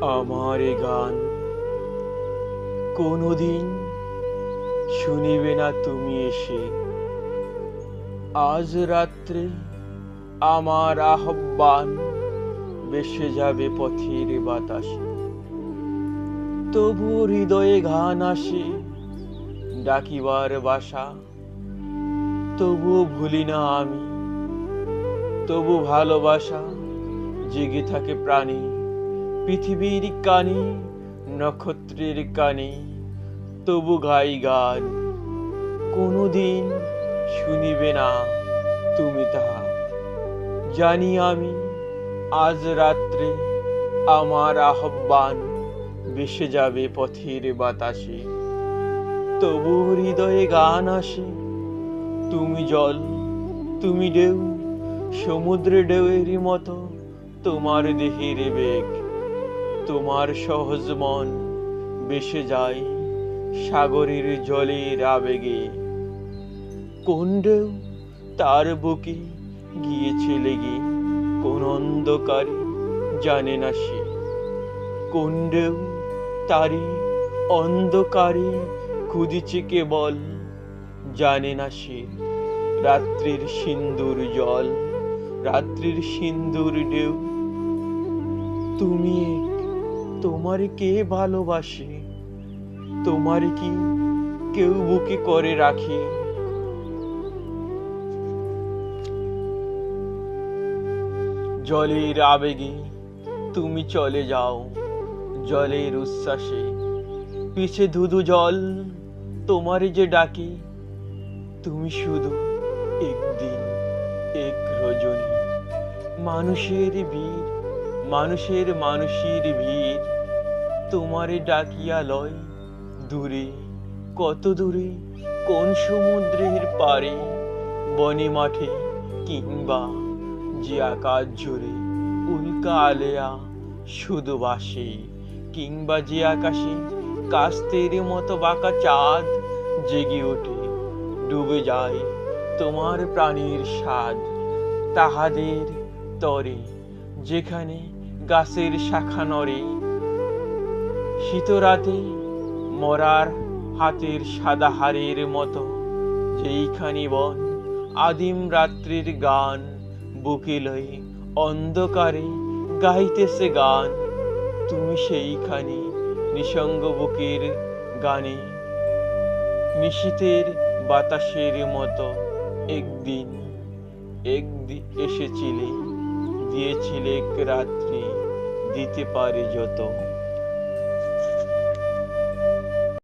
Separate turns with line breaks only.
আমার এ গান কোনোদিন শুনিবে না তুমি এসে। আজ রাত্রে আমার আহ্বান ভেসে যাবে পথের বাতাসে। তবু হৃদয়ে গান আসে ডাকিবার বাসা। তবুও ভুলি না আমি, তবু ভালোবাসা জেগে থাকে প্রাণী। পৃথিবীর কানে, নক্ষত্রের কানে, তবু গাই গান। কোনোদিন শুনিবে না তুমি তাহা জানি আমি। আজ রাত্রে আমার আহ্বান ভেসে যাবে পথের বাতাসে। তবু হৃদয়ে গান আসে। তুমি জল, তুমি ঢেউ, সমুদ্রে ঢেউয়ের মতো তোমার দেহের বেগ। তোমার সহজ মন ভেসে যায় সাগরের জলের আবেগে। কোন ঢেউ তার বুকে গিয়েছে লেগে, কোন অন্ধকারে জানে না সে। কোন ঢেউ তারি অন্ধকারে খুঁজিছে কেবল, জানে না সে। রাত্রির সিন্দুর জল, রাত্রির সিন্দুর ঢেউ। তুমি এক, তোমার কে ভালোবাসে? তোমার কি কেউ বুকে করে রাখে? জলের আবেগে তুমি চলে যাও, জলের উচ্ছ্বাসে পিছে ধুধু জল তোমার যে ডাকে। তুমি শুধু একদিন, এক রজনী। মানুষের ভিড়, মানুষের ভিড় তোমারে ডাকিয়া লয় দূরে, কত দূরে, কোন সমুদ্রের পারে, বনে মাঠে, কিংবা যে আকাশ জুড়ে উল্কা আলেয়া শুধু বাসে। কিংবা যে আকাশে কাস্তের মতো বাঁকা চাঁদ জেগে ওঠে, ডুবে যায় তোমার প্রাণীর স্বাদ। তাহাদের তরে যেখানে গাছের শাখা নড়ে, শীতরাতে মরার হাতের সাদা হাড়ের মতো, যেইখানি বন আদিম রাত্রির গান বুকে লয়ে অন্ধকারে গাইতেছে গান। তুমি সেইখানে নিসঙ্গ বুকের গানে, নিশীথের বাতাসের মতো একদিন, একদিন এসেছিলে, দিয়েছিলে এক রাত্রি, দিতে পারে যত।